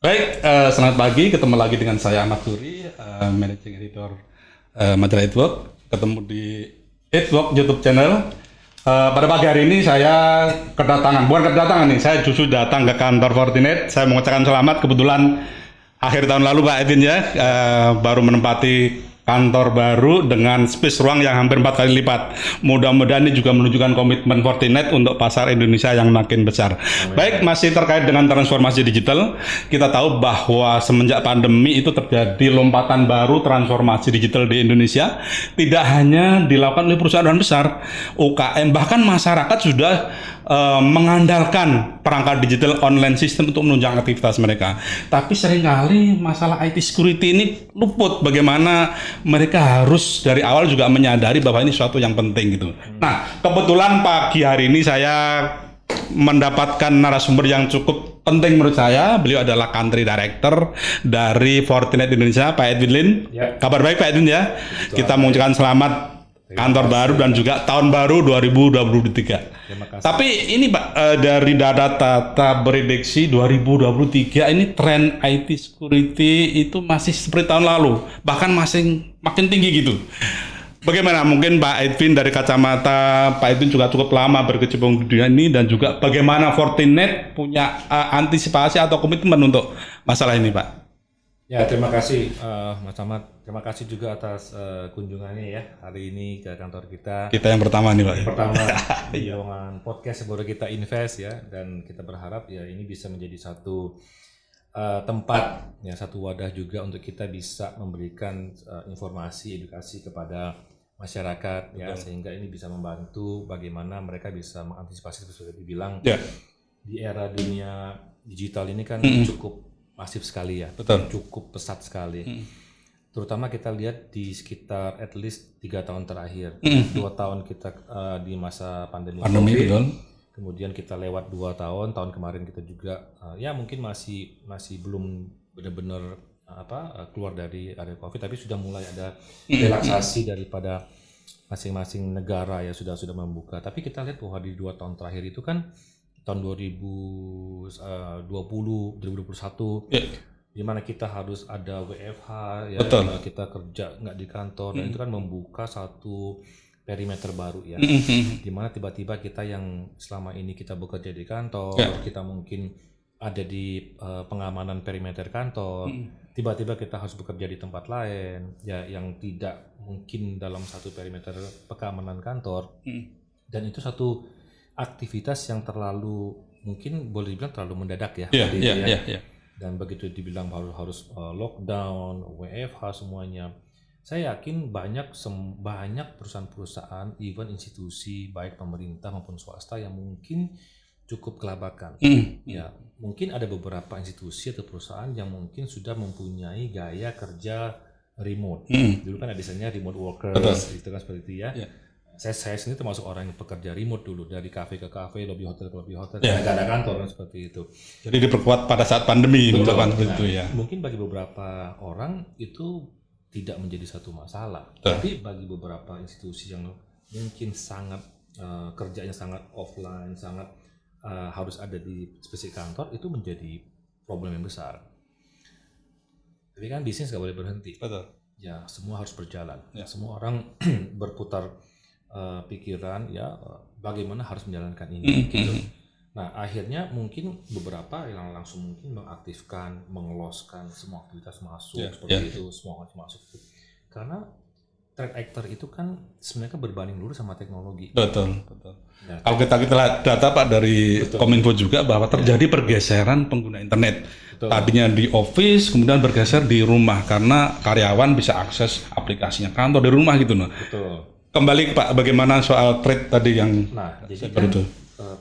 Baik, selamat pagi. Ketemu lagi dengan saya Ahmad Turi, Managing Editor majalah Edwork. Ketemu di Edwork YouTube channel. Pada pagi hari ini saya bukan kedatangan nih, saya justru datang ke kantor Fortinet. Saya mengucapkan selamat, kebetulan akhir tahun lalu Pak Edwin ya, baru menempati kantor baru dengan space ruang yang hampir 4 kali lipat. Mudah-mudahan ini juga menunjukkan komitmen Fortinet untuk pasar Indonesia yang makin besar. Baik, masih terkait dengan transformasi digital, kita tahu bahwa semenjak pandemi itu terjadi lompatan baru transformasi digital di Indonesia. Tidak hanya dilakukan oleh perusahaan besar, UKM, bahkan masyarakat sudah mengandalkan perangkat digital online system untuk menunjang aktivitas mereka. Tapi seringkali masalah IT security ini luput, bagaimana mereka harus dari awal juga menyadari bahwa ini suatu yang penting gitu. Nah, kebetulan pagi hari ini saya mendapatkan narasumber yang cukup penting menurut saya. Beliau adalah Country Director dari Fortinet Indonesia, Pak Edwin Lin. Ya. Kabar baik Pak Edwin ya. Kita mengucapkan selamat kantor baru dan juga tahun baru 2023. Tapi ini Pak, dari data prediksi 2023 ini tren IT security itu masih seperti tahun lalu, bahkan masih makin tinggi gitu. Bagaimana mungkin Pak Edwin dari kacamata Pak Edwin juga cukup lama berkecimpung di dunia ini, dan juga bagaimana Fortinet punya antisipasi atau komitmen untuk masalah ini Pak? Ya, terima kasih Mas Ahmad. Terima kasih juga atas kunjungannya ya hari ini ke kantor kita. Kita yang pertama nih Pak. Pertama di ruangan podcast yang baru kita invest ya, dan kita berharap ya ini bisa menjadi satu tempat ya, satu wadah juga untuk kita bisa memberikan informasi, edukasi kepada masyarakat ya, sehingga ini bisa membantu bagaimana mereka bisa mengantisipasi seperti dibilang di era dunia digital ini kan cukup masif sekali ya. Betul. Cukup pesat sekali. Terutama kita lihat di sekitar at least 3 tahun terakhir. 2 tahun kita di masa pandemi COVID. Betul. Kemudian kita lewat 2 tahun kemarin kita juga ya mungkin masih belum benar-benar keluar dari area COVID, tapi sudah mulai ada relaksasi daripada masing-masing negara ya sudah membuka. Tapi kita lihat bahwa di 2 tahun terakhir itu kan tahun 2020, 2021, di mana kita harus ada WFH ya, kita kerja nggak di kantor, dan itu kan membuka satu perimeter baru ya, di mana tiba-tiba kita yang selama ini kita bekerja di kantor, kita mungkin ada di pengamanan perimeter kantor, tiba-tiba kita harus bekerja di tempat lain ya, yang tidak mungkin dalam satu perimeter pengamanan kantor, dan itu satu aktivitas yang terlalu mungkin boleh dibilang terlalu mendadak ya. Dan begitu dibilang harus lockdown, WFH semuanya, saya yakin banyak perusahaan-perusahaan, even institusi baik pemerintah maupun swasta yang mungkin cukup kelabakan. Ya, mungkin ada beberapa institusi atau perusahaan yang mungkin sudah mempunyai gaya kerja remote. Dulu kan ada desainnya remote workers, itu kan seperti itu ya. Saya sendiri termasuk orang yang pekerja remote dulu, dari kafe ke kafe, lobby hotel ke lobby hotel, nggak ada kantor kan, seperti itu. Jadi diperkuat pada saat pandemi. Itu ya. Mungkin bagi beberapa orang itu tidak menjadi satu masalah, tapi bagi beberapa institusi yang mungkin sangat kerjanya sangat offline, sangat harus ada di spesifik kantor, itu menjadi problem yang besar. Tapi kan bisnis nggak boleh berhenti. Ya, semua harus berjalan. Semua orang berputar pikiran ya, bagaimana harus menjalankan ini gitu. Nah, akhirnya mungkin beberapa yang langsung mungkin mengaktifkan, mengeloskan semua aktivitas masuk seperti itu, semua masuk. Karena threat actor itu kan sebenarnya berbanding lurus sama teknologi. Betul. Ya. Kalau kita lihat data Pak dari Kominfo juga bahwa terjadi pergeseran pengguna internet. Tadinya di office, kemudian bergeser di rumah karena karyawan bisa akses aplikasinya kantor di rumah gitu. Betul. Kembali Pak, bagaimana soal trade tadi yang jadi kan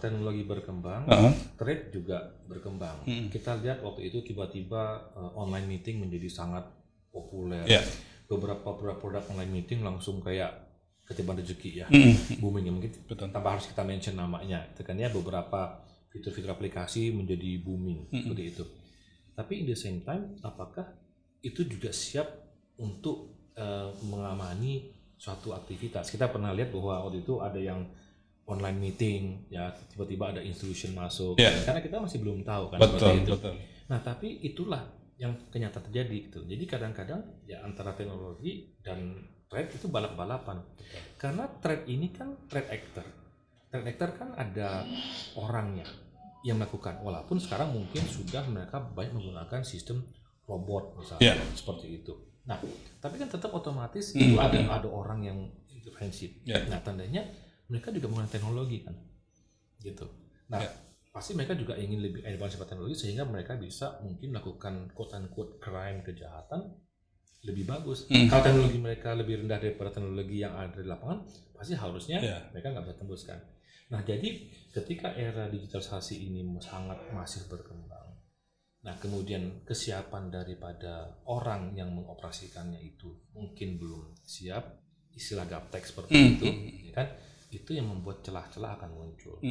teknologi berkembang, trade juga berkembang. Kita lihat waktu itu tiba-tiba online meeting menjadi sangat populer. Beberapa produk online meeting langsung kayak ketiban rezeki ya, booming ya, mungkin tanpa harus kita mention namanya. Itu kan ya, beberapa fitur-fitur aplikasi menjadi booming seperti itu. Tapi in the same time, apakah itu juga siap untuk mengamani suatu aktivitas? Kita pernah lihat bahwa waktu itu ada yang online meeting, ya tiba-tiba ada instruction masuk, Ya. karena kita masih belum tahu kan Betul, seperti itu. betul. Nah tapi itulah yang kenyataan terjadi gitu. Jadi kadang-kadang ya antara teknologi dan trade itu balap-balapan. Karena trade ini kan trade actor. Trade actor kan ada orangnya yang melakukan. Walaupun sekarang mungkin sudah mereka banyak menggunakan sistem robot misalnya seperti itu. Nah, tapi kan tetap otomatis itu ada orang yang intervensi. Nah, tandanya mereka juga menggunakan teknologi kan. Gitu. Nah, pasti mereka juga ingin lebih advance pada teknologi sehingga mereka bisa mungkin melakukan quote unquote crime, kejahatan lebih bagus. Kalau teknologi mereka lebih rendah daripada teknologi yang ada di lapangan, pasti harusnya mereka nggak bisa tembus kan. Nah, jadi ketika era digitalisasi ini sangat masif berkembang, nah kemudian kesiapan daripada orang yang mengoperasikannya itu mungkin belum siap, istilah gaptek seperti itu, ya kan? Itu yang membuat celah-celah akan muncul.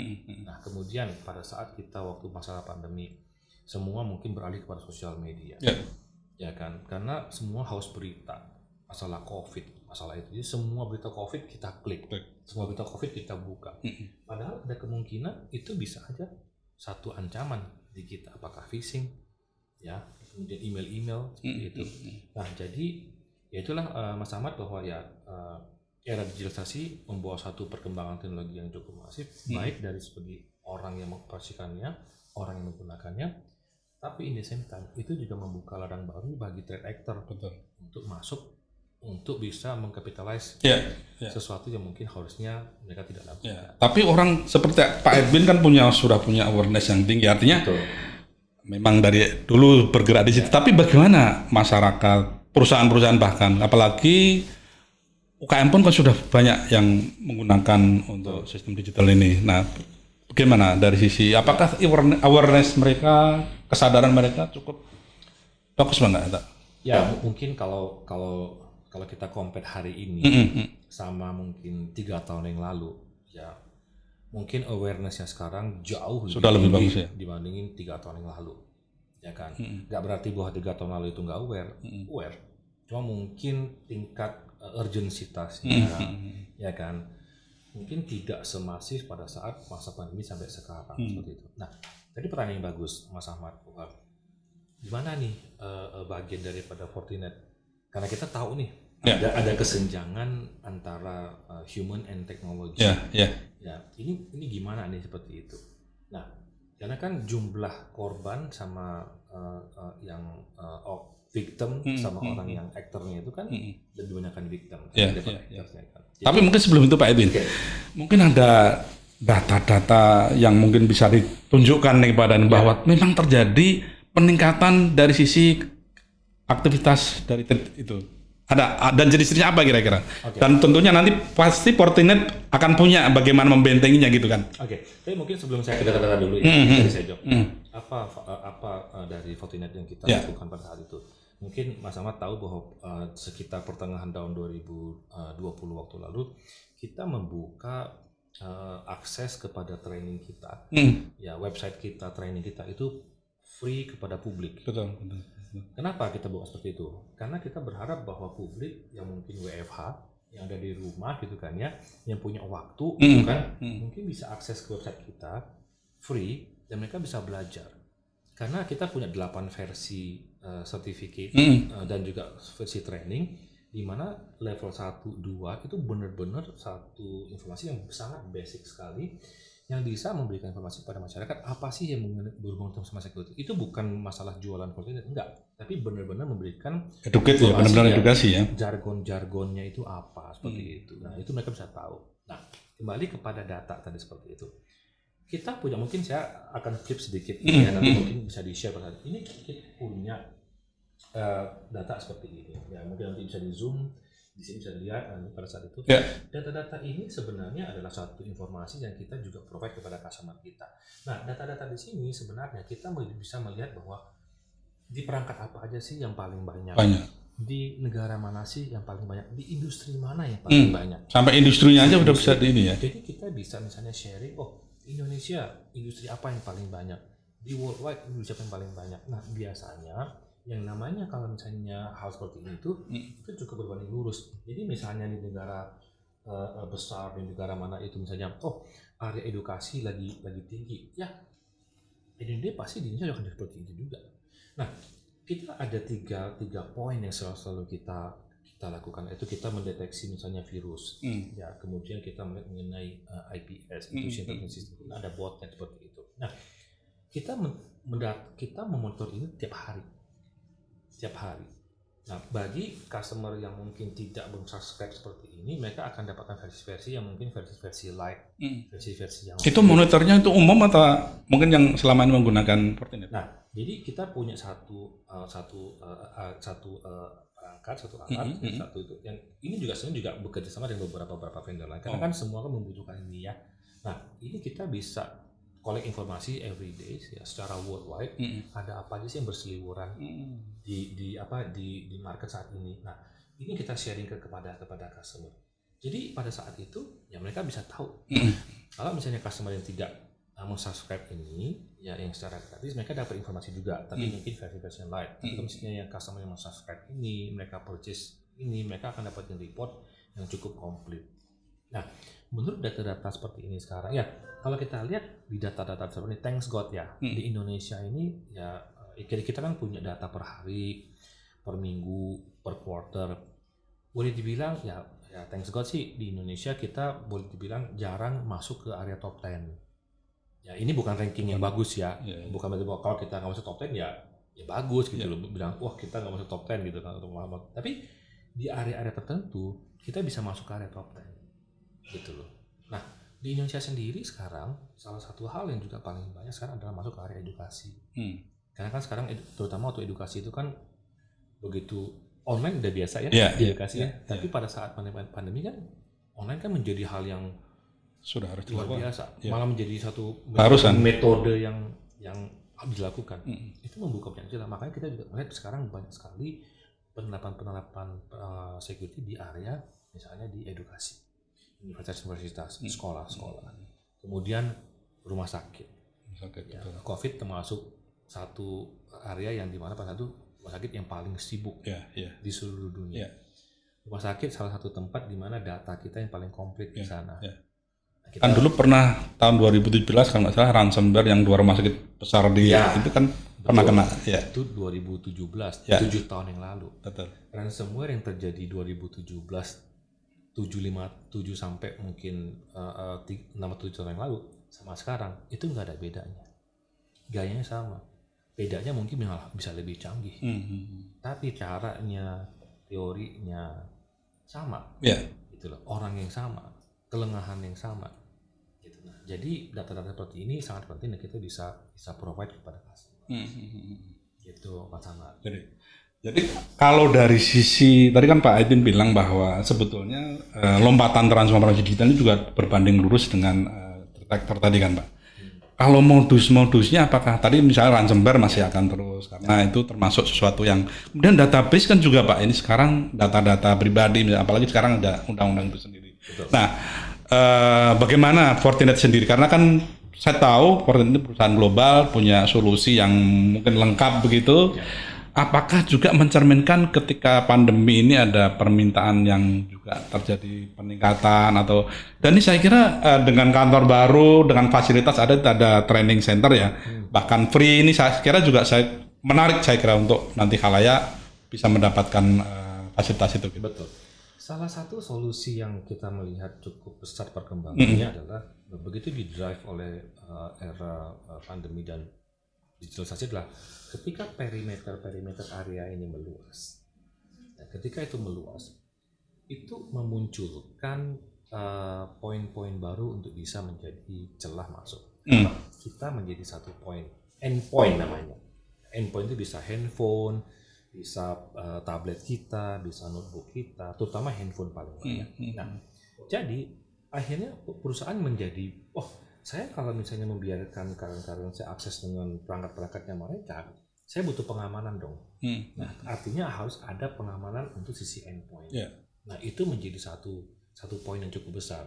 Nah, kemudian pada saat kita waktu masalah pandemi, semua mungkin beralih kepada sosial media, ya kan? Karena semua haus berita, masalah COVID, masalah itu. Jadi semua berita COVID kita klik, semua berita COVID kita buka. Padahal ada kemungkinan itu bisa aja satu ancaman di kita, apakah phishing, ya, kemudian email-email seperti itu. Nah, jadi ya itulah Mas Ahmad bahwa ya era digitalisasi membawa satu perkembangan teknologi yang cukup masif, baik dari segi orang yang mengoperasikannya, orang yang menggunakannya, tapi in the same time itu juga membuka ladang baru bagi trade actor untuk masuk, untuk bisa mengkapitalize sesuatu yang mungkin harusnya mereka tidak lakukan. Tapi orang seperti Pak Edwin kan sudah punya awareness yang tinggi, artinya memang dari dulu bergerak di situ. Tapi bagaimana masyarakat, perusahaan-perusahaan bahkan, apalagi UKM pun kan sudah banyak yang menggunakan untuk sistem digital ini. Nah, bagaimana dari sisi apakah awareness mereka, kesadaran mereka cukup bagus banget? Ya, mungkin kalau kita compare hari ini sama mungkin 3 tahun yang lalu, ya mungkin awarenessnya sekarang jauh sudah lebih bagus ya dibandingin 3 tahun yang lalu, ya kan? Nggak berarti bahwa 3 tahun lalu itu nggak aware, cuma mungkin tingkat urgensitasnya, ya kan, mungkin tidak semasif pada saat masa pandemi sampai sekarang seperti itu. Nah, tadi pertanyaan yang bagus, Mas Ahmad, gimana nih bagian daripada Fortinet? Karena kita tahu nih ada kesenjangan antara human and technology. Ya, ini gimana nih seperti itu? Nah, karena kan jumlah korban sama yang victim sama orang yang aktornya itu kan lebih banyak kan victim. Kan? Jadi, tapi mungkin sebelum itu Pak Edwin, mungkin ada data-data yang mungkin bisa ditunjukkan nih kepada bahwa memang terjadi peningkatan dari sisi aktivitas dari itu. Ada dan jenis-jenisnya apa kira-kira? Dan tentunya nanti pasti Fortinet akan punya bagaimana membentenginya gitu kan. Tapi mungkin sebelum saya ke data-data dulu ya, saya jawab. Apa dari Fortinet yang kita lakukan pada saat itu? Mungkin Mas Ahmad tahu bahwa sekitar pertengahan tahun 2020 waktu lalu kita membuka akses kepada training kita, ya website kita, training kita itu free kepada publik. Betul. Kenapa kita buat seperti itu? Karena kita berharap bahwa publik yang mungkin WFH, yang ada di rumah gitu kan ya, yang punya waktu gitu kan, mungkin bisa akses ke website kita free dan mereka bisa belajar. Karena kita punya 8 versi certificate dan juga versi training, di mana level 1, 2 itu benar-benar satu informasi yang sangat basic sekali, yang bisa memberikan informasi pada masyarakat apa sih yang berhubungan sama security. Itu bukan masalah jualan Fortinet, enggak, tapi benar-benar memberikan edukasi ya. Jargon-jargonnya itu apa seperti itu. Nah, itu mereka bisa tahu. Nah, kembali kepada data tadi seperti itu. Kita punya, mungkin saya akan flip sedikit ya, nanti mungkin bisa di-share pada saat ini. Kita punya data seperti ini. Ya, mungkin nanti bisa di zoom. Di sini bisa dilihat pada saat itu. Data-data ini sebenarnya adalah satu informasi yang kita juga provide kepada customer kita. Nah, data-data di sini sebenarnya kita bisa melihat bahwa di perangkat apa aja sih yang paling banyak. Di negara mana sih yang paling banyak, di industri mana yang paling banyak. Sampai industrinya aja udah bisa di ini ya. Jadi kita bisa misalnya sharing, Indonesia industri apa yang paling banyak, di worldwide industri apa yang paling banyak. Nah, biasanya yang namanya kalau misalnya hal seperti itu cukup berbanding lurus. Jadi misalnya di negara besar di negara mana itu misalnya, oh area edukasi lagi tinggi, ya Indonesia pasti di Indonesia akan seperti itu juga. Nah, kita ada tiga poin yang selalu kita lakukan, itu kita mendeteksi misalnya virus, ya kemudian kita mengenai IPS, Institution Operating System, ada botnet seperti itu. Nah, kita memonitor ini tiap hari. Nah, bagi customer yang mungkin tidak subscribe seperti ini, mereka akan dapatkan versi-versi yang mungkin versi light, versi-versi yang itu monitornya itu umum atau mungkin yang selama ini menggunakan Fortinet? Nah, jadi kita punya satu perangkat, satu alat, satu itu. Yang ini juga sebenarnya juga bekerja sama dengan beberapa vendor lain. Karena kan semua kan membutuhkan ini ya. Nah, ini kita bisa collect informasi every day ya, secara worldwide. Ada apa aja sih yang berseliweran di market saat ini. Nah, ini kita sharing kepada customer. Jadi pada saat itu ya mereka bisa tahu. Kalau misalnya customer yang tidak subscribe ini ya yang secara gratis, mereka dapat informasi juga, tapi mungkin versi yang lain. Tapi kalau misalnya yang customer yang subscribe ini, mereka purchase ini, mereka akan dapat report yang cukup komplit. Nah, menurut data-data seperti ini sekarang ya, kalau kita lihat di data-data seperti ini, thanks God ya, di Indonesia ini ya kita kan punya data per hari, per minggu, per quarter. Boleh dibilang ya thanks God sih di Indonesia kita boleh dibilang jarang masuk ke area top 10. Ya ini bukan ranking yang bagus ya, bukan berarti kalau kita nggak masuk top 10 ya bagus gitu loh, bilang wah kita nggak masuk top 10 gitu kan untuk Muhammad. Tapi di area-area tertentu kita bisa masuk ke area top 10 gitu loh. Nah di Indonesia sendiri sekarang salah satu hal yang juga paling banyak sekarang adalah masuk ke area edukasi. Karena kan sekarang terutama waktu edukasi itu kan begitu online udah biasa ya edukasi ya. Tapi pada saat pandemi kan online kan menjadi hal yang sudah harus luar biasa, malah menjadi satu metode yang dilakukan. Itu membuka banyak celah. Makanya kita juga melihat sekarang banyak sekali penerapan security di area misalnya di edukasi, universitas, sekolah, kemudian rumah sakit. Ya, COVID termasuk satu area yang dimana pada itu rumah sakit yang paling sibuk di seluruh dunia. Rumah sakit salah satu tempat di mana data kita yang paling komplit di sana. Kan dulu pernah tahun 2017 kalau nggak salah ransomware yang 2 rumah sakit besar di itu kan pernah kena itu 2017 7 tahun yang lalu. Betul. Ransomware yang terjadi 2017 7 sampai mungkin 6-7 tahun yang lalu sama sekarang itu nggak ada bedanya, gayanya sama, bedanya mungkin malah bisa lebih canggih, tapi caranya, teorinya sama, gitu loh, orang yang sama, kelengahan yang sama. Jadi data-data seperti ini sangat penting dan kita bisa provide kepada customer. Gitu Pak Samad. Jadi kalau dari sisi tadi kan Pak Aidin bilang bahwa sebetulnya lompatan transformasi digital ini juga berbanding lurus dengan detektor tadi kan Pak. Kalau modus-modusnya apakah tadi misalnya ransomware masih akan terus karena itu termasuk sesuatu yang kemudian database kan juga Pak, ini sekarang data-data pribadi apalagi sekarang ada undang-undang itu sendiri. Betul. Nah, bagaimana Fortinet sendiri? Karena kan saya tahu Fortinet ini perusahaan global, punya solusi yang mungkin lengkap begitu. Apakah juga mencerminkan ketika pandemi ini ada permintaan yang juga terjadi peningkatan atau dan ini saya kira dengan kantor baru, dengan fasilitas ada training center ya, bahkan free ini saya kira juga menarik saya kira untuk nanti khalayak bisa mendapatkan fasilitas itu. Gitu. Betul. Salah satu solusi yang kita melihat cukup besar perkembangannya adalah begitu di-drive oleh era pandemi dan digitalisasi adalah ketika perimeter area ini meluas. Nah, ketika itu meluas, itu memunculkan poin-poin baru untuk bisa menjadi celah masuk. Kita menjadi satu poin, endpoint namanya. Endpoint itu bisa handphone, bisa tablet kita, bisa notebook kita, terutama handphone paling banyak. Nah, jadi akhirnya perusahaan menjadi, saya kalau misalnya membiarkan karyawan saya akses dengan perangkat-perangkatnya mereka, saya butuh pengamanan dong. Nah, artinya harus ada pengamanan untuk sisi endpoint. Nah, itu menjadi satu poin yang cukup besar.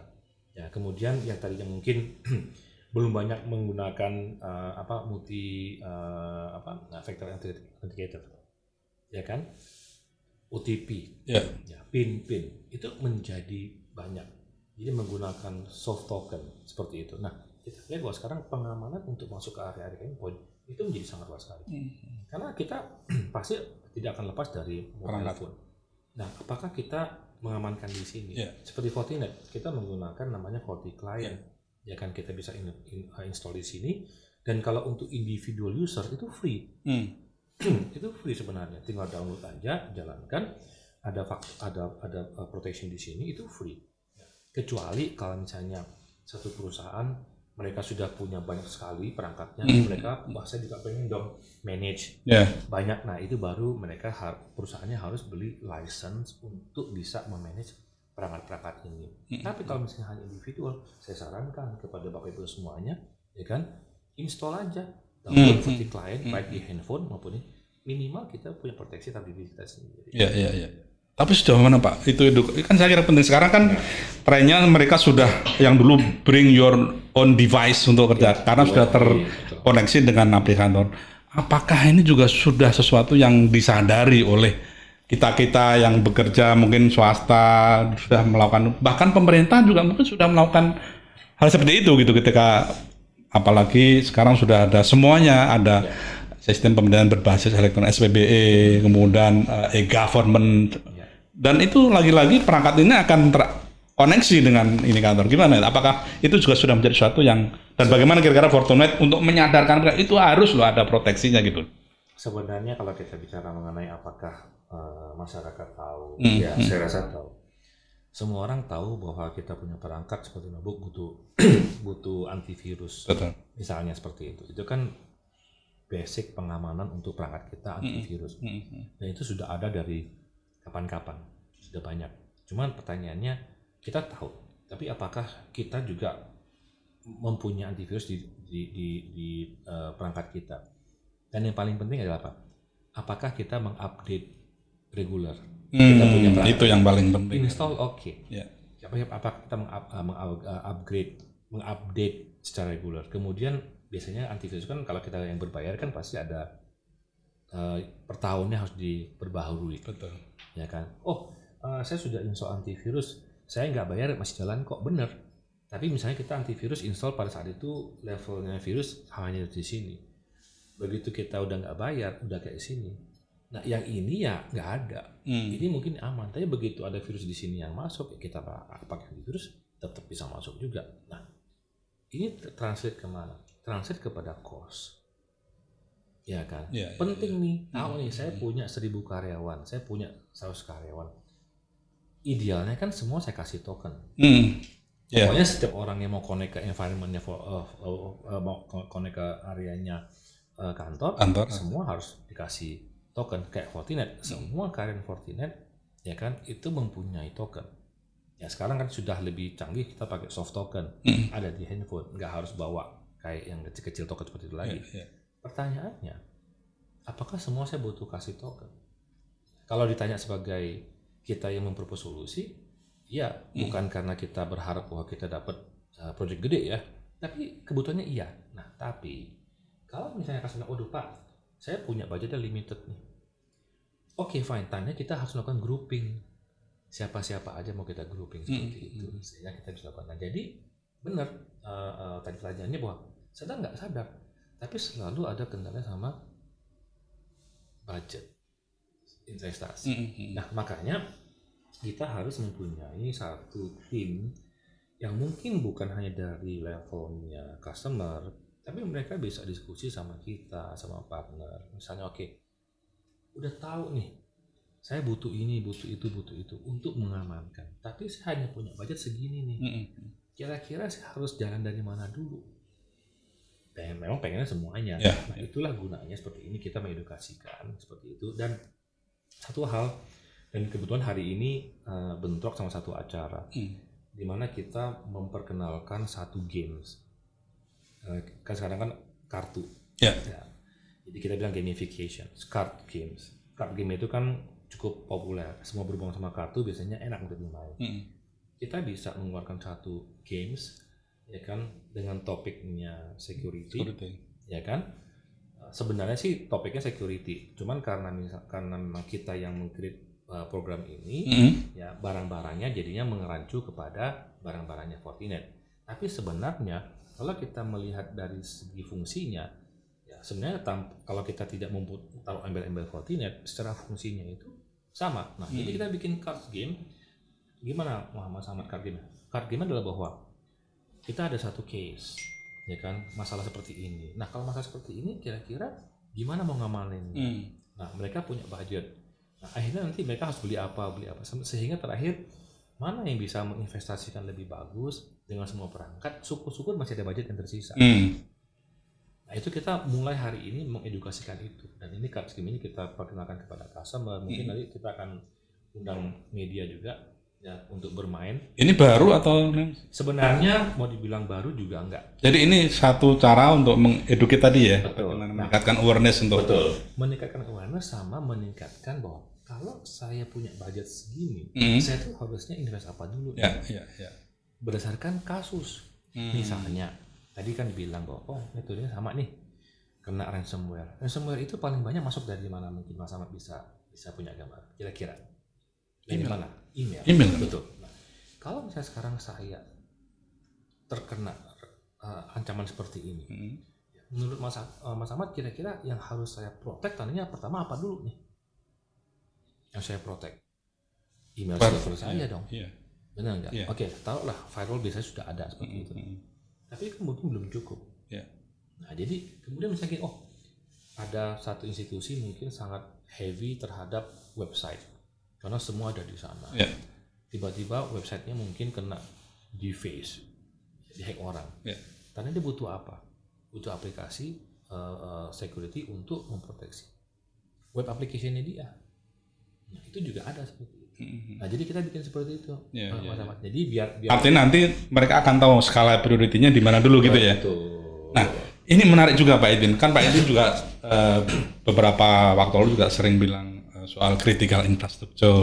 Ya, kemudian yang tadinya mungkin belum banyak menggunakan factor authenticator. Ya kan, OTP, PIN itu menjadi banyak. Jadi menggunakan soft token seperti itu. Nah, kita lihat bahwa sekarang pengamanan untuk masuk ke area-area endpoint itu menjadi sangat luas sekali. Karena kita pasti tidak akan lepas dari mobile phone. Nah, apakah kita mengamankan di sini? Seperti Fortinet, kita menggunakan namanya FortiClient. Ya kan, kita bisa install di sini. Dan kalau untuk individual user itu free. Itu free sebenarnya. Tinggal download aja, jalankan. Ada protection di sini, itu free. Kecuali kalau misalnya satu perusahaan mereka sudah punya banyak sekali perangkatnya, mereka saya juga pengen dong manage banyak. Nah, itu baru mereka perusahaannya harus beli license untuk bisa memanage perangkat-perangkat ini. Tapi kalau misalnya hanya individual, saya sarankan kepada Bapak Ibu semuanya, ya kan, install aja download FortiClient baik di handphone maupun minimal kita punya proteksi terhadap diri kita sendiri. Iya. Tapi sejauh mana Pak? Itu kan saya kira penting. Sekarang kan trennya mereka sudah yang dulu bring your own device untuk kerja karena sudah terkoneksi dengan aplikator. Apakah ini juga sudah sesuatu yang disadari oleh kita yang bekerja mungkin swasta sudah melakukan, bahkan pemerintah juga mungkin sudah melakukan hal seperti itu gitu ketika apalagi sekarang sudah ada semuanya, ada sistem pembayaran berbasis elektronik SPBE, kemudian e-government. Dan itu lagi-lagi perangkat ini akan terkoneksi dengan ini kantor. Gimana? Apakah itu juga sudah menjadi sesuatu yang, dan bagaimana kira-kira Fortinet untuk menyadarkan mereka itu harus loh ada proteksinya gitu? Sebenarnya kalau kita bicara mengenai apakah masyarakat tahu, saya rasa tahu. Semua orang tahu bahwa kita punya perangkat seperti notebook butuh antivirus. Betul. Misalnya seperti itu. Itu kan basic pengamanan untuk perangkat kita antivirus. Dan itu sudah ada dari kapan-kapan, sudah banyak. Cuman pertanyaannya, kita tahu, tapi apakah kita juga mempunyai antivirus di perangkat kita? Dan yang paling penting adalah apa? Apakah kita mengupdate reguler? Kita punya perangkat. Itu yang paling penting. Install oke. Apakah kita mengupdate secara reguler? Kemudian biasanya antivirus kan kalau kita yang berbayar kan pasti ada per tahunnya harus diperbaharui. Betul. Ya kan, saya sudah install antivirus, saya nggak bayar masih jalan kok, bener. Tapi misalnya kita antivirus install pada saat itu levelnya virus hanya di sini, begitu kita udah nggak bayar udah kayak sini. Nah yang ini ya nggak ada, ini mungkin aman, tapi begitu ada virus di sini yang masuk ya kita pakai antivirus tetap bisa masuk juga. Nah ini translate kemana? Translate kepada cost. Ya kan, penting nih. Tahu nih, saya punya 1000 karyawan, saya punya 100 karyawan. Idealnya kan semua saya kasih token. Pokoknya setiap orang yang mau connect ke environmentnya, mau connect ke areanya kantor, semua harus dikasih token. Kayak Fortinet, semua karyawan Fortinet, ya kan, itu mempunyai token. Ya sekarang kan sudah lebih canggih, kita pakai soft token, ada di handphone, nggak harus bawa kayak yang kecil-kecil token seperti itu lagi. Pertanyaannya, apakah semua saya butuh kasih token? Kalau ditanya sebagai kita yang mempropos solusi, ya bukan karena kita berharap bahwa kita dapat project gede ya, tapi kebutuhannya iya. Nah, tapi kalau misalnya customer, waduh Pak, saya punya budgetnya limited nih. Oke, fine, tanya kita harus melakukan grouping. Siapa-siapa aja mau kita grouping seperti itu, sehingga kita bisa lakukan. Nah, jadi benar tadi pelajarannya bahwa sadar nggak sadar, tapi selalu ada kendala sama budget investasi. Nah, makanya kita harus mempunyai satu tim yang mungkin bukan hanya dari levelnya customer, tapi mereka bisa diskusi sama kita, sama partner. Misalnya udah tahu nih, saya butuh ini, butuh itu untuk mengamankan. Tapi saya hanya punya budget segini nih. Kira-kira saya harus jalan dari mana dulu? Dan memang pengennya semuanya. Nah, itulah gunanya seperti ini, kita mengedukasikan seperti itu. Dan satu hal, dan kebetulan hari ini bentrok sama satu acara, di mana kita memperkenalkan satu games. Kan sekarang kan kartu. Ya. Jadi kita bilang gamification, card games. Card game itu kan cukup populer. Semua berhubungan sama kartu biasanya enak untuk dimain. Kita bisa mengeluarkan satu games, ya kan, dengan topiknya security. Ya kan. Sebenarnya sih topiknya security. Cuman karena memang kita yang meng-create program ini, ya barang-barangnya jadinya mengerancu kepada barang-barangnya Fortinet. Tapi sebenarnya kalau kita melihat dari segi fungsinya, ya sebenarnya kalau kita tidak taruh embel-embel Fortinet, secara fungsinya itu sama. Nah, jadi kita bikin card game. Gimana Muhammad Samad card game? Card game adalah bahwa kita ada satu case, ya kan, masalah seperti ini. Nah, kalau masalah seperti ini kira-kira gimana mau ngamalin? Nah, mereka punya budget. Nah, akhirnya nanti mereka harus beli apa sehingga terakhir mana yang bisa menginvestasikan lebih bagus dengan semua perangkat, syukur-syukur masih ada budget yang tersisa. Nah, itu kita mulai hari ini mengedukasikan itu, dan ini card game ini kita perkenalkan kepada customer. Mungkin nanti kita akan undang media juga ya untuk bermain. Ini baru atau sebenarnya mau dibilang baru juga enggak. Jadi ini satu cara untuk mengedukasi tadi ya, betul. Meningkatkan awareness untuk meningkatkan awareness sama meningkatkan bahwa kalau saya punya budget segini, saya tuh harusnya invest apa dulu? Ya. Berdasarkan kasus. Misalnya tadi kan dibilang bahwa metodenya sama nih, kena ransomware. Ransomware itu paling banyak masuk dari mana? Mungkin Mas Ahmad bisa punya gambar. Kira-kira dari mana? Email. Betul. Nah, kalau misalnya sekarang saya terkena ancaman seperti ini, menurut Mas Ahmad kira-kira yang harus saya protect tadinya pertama apa dulu nih? Yang saya protect email server saya dong. Benar nggak? Oke, taruhlah firewall biasanya sudah ada seperti itu. Tapi kan mungkin belum cukup. Nah, jadi kemudian misalnya ada satu institusi mungkin sangat heavy terhadap website karena semua ada di sana. Tiba-tiba websitenya mungkin kena deface, dihack orang. Karena dia butuh apa? Butuh aplikasi security untuk memproteksi web application-nya dia. Nah, itu juga ada seperti itu. Nah, jadi kita bikin seperti itu. Jadi biar artinya nanti mereka akan tahu skala prioritinya di mana dulu gitu ya. Nah, ini menarik juga Pak Edwin. Kan Pak Edwin juga beberapa waktu lalu juga sering bilang soal critical infrastructure.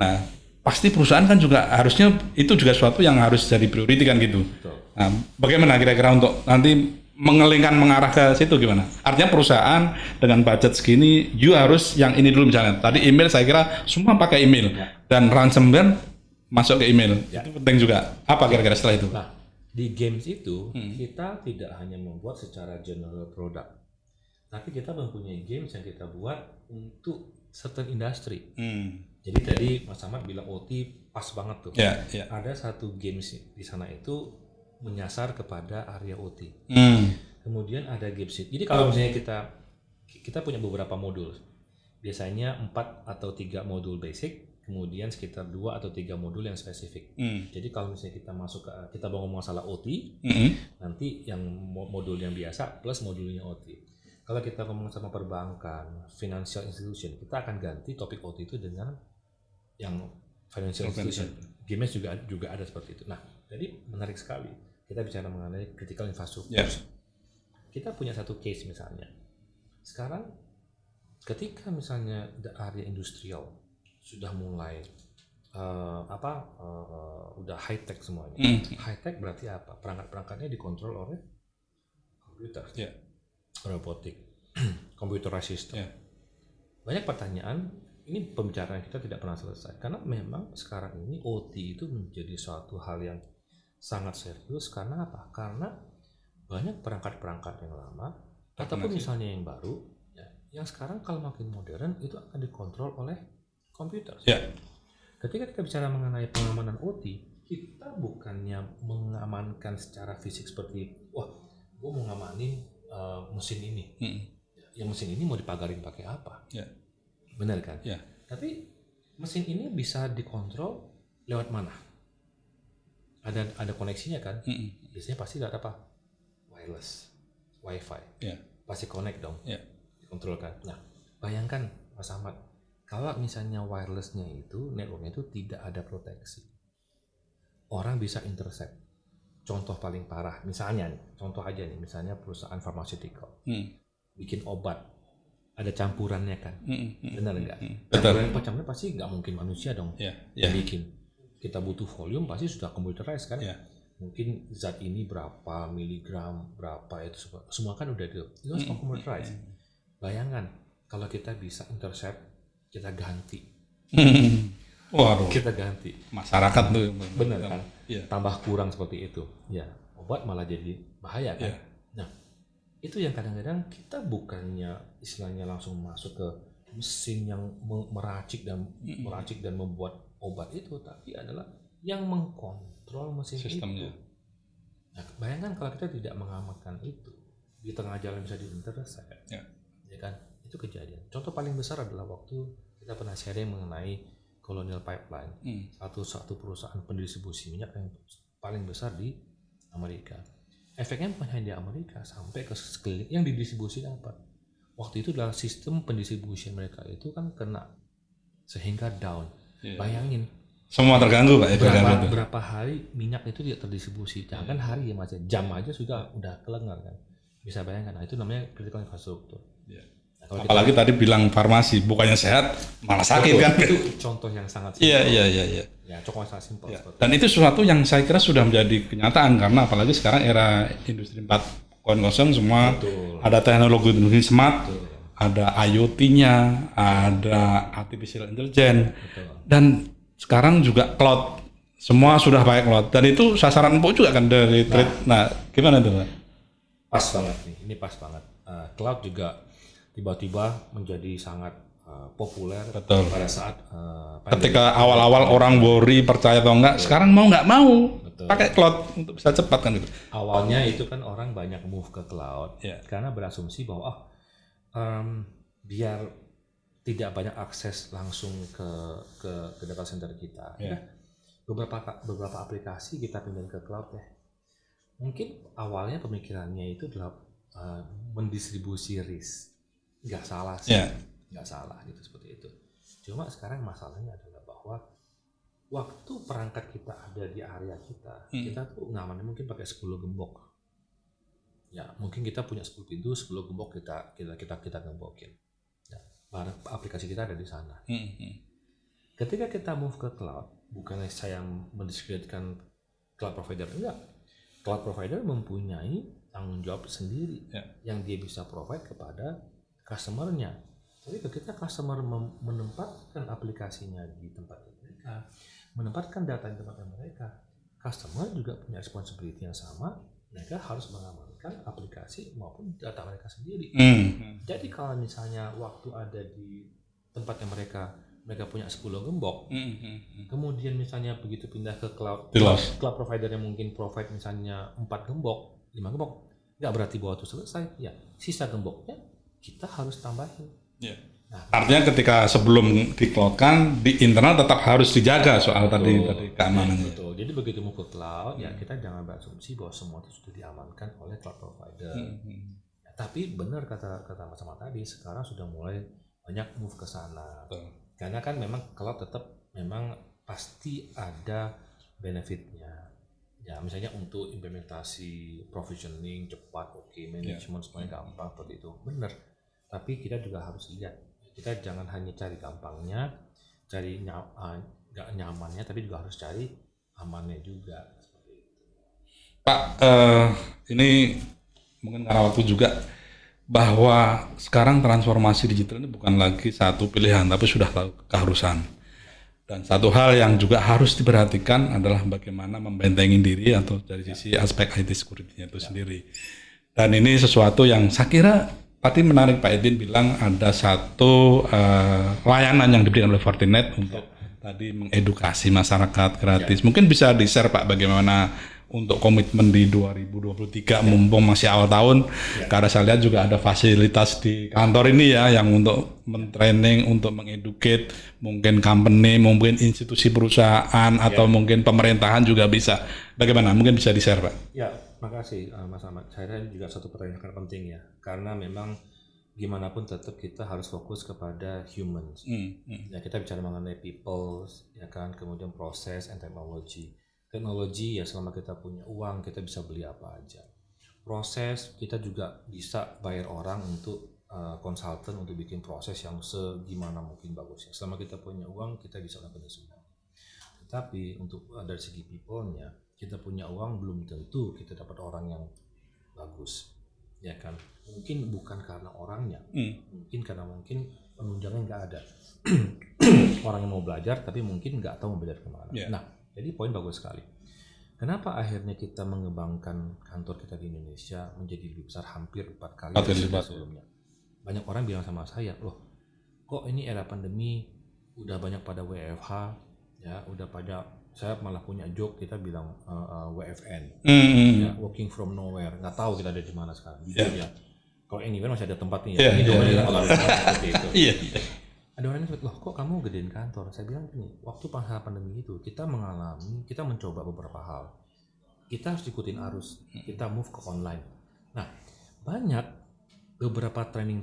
Nah, pasti perusahaan kan juga harusnya itu juga suatu yang harus jadi priority kan gitu. Nah, bagaimana kira-kira untuk nanti mengarah ke situ gimana? Artinya perusahaan dengan budget segini, you harus yang ini dulu misalnya. Tadi email saya kira semua pakai email dan ransomware masuk ke email. Itu penting juga. Apa kira-kira setelah itu? Nah, di games itu kita tidak hanya membuat secara general product, tapi kita mempunyai games yang kita buat untuk certain industry. Jadi tadi Mas Ahmad bilang OT pas banget tuh. Ada satu games di sana itu menyasar kepada area OT. Kemudian ada games. Jadi kalau misalnya kita punya beberapa modul, biasanya 4 atau 3 modul basic, kemudian sekitar 2 atau 3 modul yang spesifik. Jadi kalau misalnya kita ngomong masalah OT, nanti yang modul yang biasa plus modulnya OT. Kalau kita ngomong sama perbankan, financial institution, kita akan ganti topik OT itu dengan yang financial institution. Games juga ada seperti itu. Nah, jadi menarik sekali. Kita bicara mengenai critical infrastructure. Kita punya satu case misalnya. Sekarang ketika misalnya area industrial sudah mulai udah high tech semuanya. High tech berarti apa? Perangkat-perangkatnya dikontrol oleh komputer. Robotik, computerized system. Banyak pertanyaan. Ini pembicaraan kita tidak pernah selesai karena memang sekarang ini OT itu menjadi suatu hal yang sangat serius. Karena apa? Karena banyak perangkat-perangkat yang lama ataupun misalnya yang baru yang sekarang kalau makin modern itu akan dikontrol oleh komputer. Ketika kita bicara mengenai pengamanan OT, kita bukannya mengamankan secara fisik seperti gue mau ngamanin mesin ini. Yang mesin ini mau dipagarin pakai apa? Benar kan? Tapi mesin ini bisa dikontrol lewat mana? Ada koneksinya kan? Biasanya pasti ada apa? Wireless, wifi. Pasti connect dong. Dikontrol kan? Nah, bayangkan Mas Ahmad, kalau misalnya wirelessnya itu, networknya itu tidak ada proteksi, orang bisa intercept. Contoh paling parah, misalnya misalnya perusahaan pharmaceutical bikin obat. Ada campurannya kan, benar nggak? Campurannya pasti nggak mungkin manusia dong yang bikin. Kita butuh volume pasti sudah computerized kan. Mungkin zat ini berapa miligram, berapa itu semua kan udah itu semua computerized. Bayangkan kalau kita bisa intercept, kita ganti Waduh, kita ganti. masyarakat tuh. Benar kan? Iya. Tambah kurang seperti itu. Ya, obat malah jadi bahaya kan. Iya. Nah, itu yang kadang-kadang kita bukannya istilahnya langsung masuk ke mesin yang meracik dan membuat obat itu, tapi adalah yang mengkontrol mesin Sistemnya. itu. Nah, bayangkan kalau kita tidak mengamankan itu, di tengah jalan bisa diintercept, Ya. ya kan? Itu kejadian. Contoh paling besar adalah waktu kita pernah sharing mengenai Colonial Pipeline, satu perusahaan pendistribusi minyak yang paling besar di Amerika. Efeknya bukan hanya di Amerika, sampai ke sekeliling yang didistribusi apa. Waktu itu adalah sistem pendistribusi mereka itu kan kena sehingga down. Bayangin Semua terganggu Pak ya. berapa hari minyak itu tidak terdistribusi. Jangan hari ya Mas, jam aja sudah udah kelengar kan. Bisa bayangkan, nah itu namanya critical infrastructure. Nah, Apalagi tadi bilang farmasi, bukannya sehat malah sakit kan. Itu contoh yang sangat simpel. Iya. Ya, contoh yang sangat simpel. Dan itu sesuatu yang saya kira sudah menjadi kenyataan karena apalagi sekarang era industri 4.0 semua ada teknologi smart, ada IoT-nya, ada artificial intelligence, dan sekarang juga cloud. Semua sudah pakai cloud dan itu sasaran empuk juga kan dari trade. Nah, gimana itu Pak? Pas banget nih, ini pas banget. Cloud juga tiba-tiba menjadi sangat populer. Betul. Pada saat Ketika awal-awal orang worry percaya atau enggak, sekarang mau nggak mau pakai cloud untuk bisa cepat kan gitu. Awalnya itu kan orang banyak move ke cloud karena berasumsi bahwa biar tidak banyak akses langsung ke data center kita. Beberapa aplikasi kita pindahin ke cloud ya. Mungkin awalnya pemikirannya itu adalah mendistribusi risk. Nggak salah sih, nggak salah gitu seperti itu. Cuma sekarang masalahnya adalah bahwa waktu perangkat kita ada di area kita, kita tuh ngamannya mungkin pakai 10 gembok. Ya, mungkin kita punya 10 pintu, 10 gembok kita gembokin. Ya, aplikasi kita ada di sana. Ketika kita move ke cloud, bukannya saya mendiskreditkan cloud provider, enggak. Cloud provider mempunyai tanggung jawab sendiri yang dia bisa provide kepada customer-nya. Tapi ketika customer menempatkan aplikasinya di tempat mereka, menempatkan data di tempat mereka, customer juga punya responsibility yang sama. Mereka harus mengamankan aplikasi maupun data mereka sendiri. Jadi kalau misalnya waktu ada di tempatnya mereka punya 10 gembok, kemudian misalnya begitu pindah ke cloud provider yang mungkin provide misalnya 4 gembok, 5 gembok, nggak berarti bahwa itu selesai. Ya, sisa gemboknya kita harus tambahin. Nah, artinya ketika sebelum di-cloud-kan di internal tetap harus dijaga soal tadi keamanan. Betul. Jadi begitu mau ke cloud, ya kita jangan berasumsi bahwa semua itu sudah diamankan oleh cloud provider. Ya, tapi benar kata Mas Ahmad tadi, sekarang sudah mulai banyak move ke sana. Karena kan memang cloud tetap memang pasti ada benefitnya. Ya, misalnya untuk implementasi provisioning cepat, manajemen semuanya gampang seperti itu. Benar. Tapi kita juga harus lihat, kita jangan hanya cari gampangnya, cari nggak nyamannya, tapi juga harus cari amannya juga. Seperti itu. Pak, ini mungkin karena waktu juga, bahwa sekarang transformasi digital ini bukan lagi satu pilihan, tapi sudah keharusan. Dan satu hal yang juga harus diperhatikan adalah bagaimana membentengi diri atau dari sisi aspek IT security-nya itu sendiri. Dan ini sesuatu yang saya kira tadi menarik Pak Edwin bilang ada satu layanan yang diberikan oleh Fortinet untuk tadi mengedukasi masyarakat gratis. Mungkin bisa di-share Pak bagaimana untuk komitmen di 2023 mumpung masih awal tahun. Karena saya lihat juga ada fasilitas di kantor ini ya yang untuk mentraining, untuk mengeducate mungkin company, mungkin institusi perusahaan atau mungkin pemerintahan juga bisa. Bagaimana? Mungkin bisa di-share Pak. Ya, makasih Mas Ahmad. Saya ini juga satu pertanyaan yang penting ya, karena memang gimana pun tetap kita harus fokus kepada humans. Ya, kita bicara mengenai people, ya kan, kemudian proses and technology. Teknologi ya selama kita punya uang kita bisa beli apa aja. Proses kita juga bisa bayar orang untuk konsultan untuk bikin proses yang segimana mungkin bagusnya. Selama kita punya uang kita bisa lakukan semua. Tetapi untuk dari segi people-nya, kita punya uang belum tentu kita dapat orang yang bagus, ya kan? Mungkin bukan karena orangnya, mungkin karena penunjangnya nggak ada. Orang yang mau belajar tapi mungkin nggak tahu mau belajar kemana. Yeah. Nah, jadi poin bagus sekali. Kenapa akhirnya kita mengembangkan kantor kita di Indonesia menjadi lebih besar hampir 4 kali dari sebelumnya? Banyak orang bilang sama saya, loh, kok ini era pandemi udah banyak pada WFH, ya, udah pada, saya malah punya joke kita bilang WFN, ya, working from nowhere, nggak tahu kita ada di mana sekarang. Ya. Kalau anywhere masih ada tempat nih, ya. Ini kalau seperti itu. Ada orang yang bilang, loh, kok kamu gedein kantor? Saya bilang gini, waktu masa pandemi itu kita mencoba beberapa hal. Kita harus ikutin arus, kita move ke online. Nah, banyak beberapa training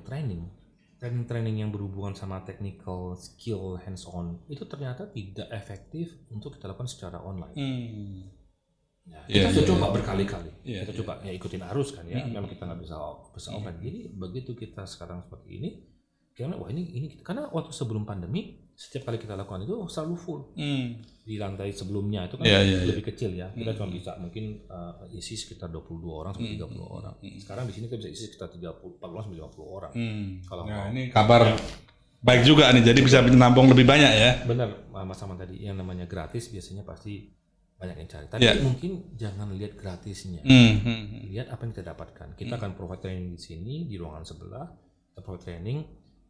yang berhubungan sama technical skill hands on itu ternyata tidak efektif untuk kita lakukan secara online. Nah, kita sudah coba berkali-kali. Kita coba ya ikutin arus kan ya. Memang kita nggak bisa offline. Jadi begitu kita sekarang seperti ini, karena wah ini karena waktu sebelum pandemi setiap kali kita lakukan itu selalu full. Di lantai sebelumnya itu kan lebih kecil ya. Kita cuma bisa mungkin isi sekitar 22 orang sampai 30 orang. Sekarang di40 kita bisa isi sekitar 40 sampai 50 orang. Kalau ini kabar baik juga nih, jadi bisa menampung lebih banyak ya. Benar, Mas Saman tadi yang namanya gratis biasanya pasti banyak yang cari. Tapi mungkin jangan lihat gratisnya. Lihat apa yang kita dapatkan. Kita akan provide training di sini di ruangan sebelah. Kita provide training.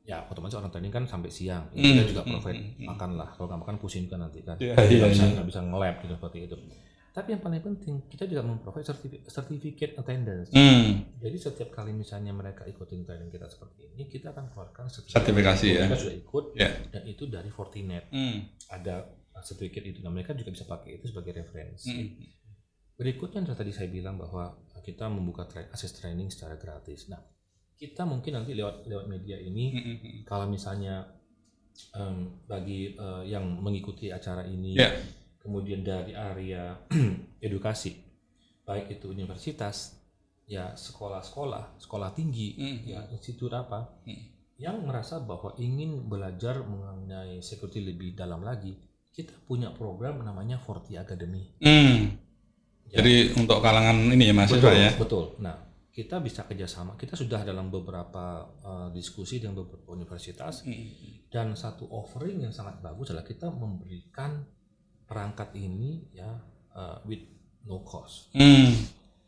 Ya otomatis orang training kan sampai siang. Kita juga provide makan lah. Kalau nggak makan pusing kan nanti kan. Nggak bisa nge-lab gitu seperti itu. Tapi yang paling penting kita juga memprovide certificate attendance. Jadi setiap kali misalnya mereka ikutin training kita seperti ini, kita akan keluarkan sertifikasi ya. Mereka sudah ikut dan itu dari Fortinet. Ada sertifikat itu. Nah mereka juga bisa pakai itu sebagai referensi. Berikutnya tadi saya bilang bahwa kita membuka akses training secara gratis. Nah kita mungkin nanti lewat media ini kalau misalnya bagi yang mengikuti acara ini kemudian dari area edukasi baik itu universitas ya sekolah tinggi ya institut apa yang merasa bahwa ingin belajar mengenai security lebih dalam lagi, kita punya program namanya Forti Academy. Jadi untuk kalangan ini ya mahasiswa ya. Betul. Nah kita bisa kerjasama, kita sudah dalam beberapa diskusi dengan beberapa universitas dan satu offering yang sangat bagus adalah kita memberikan perangkat ini ya with no cost.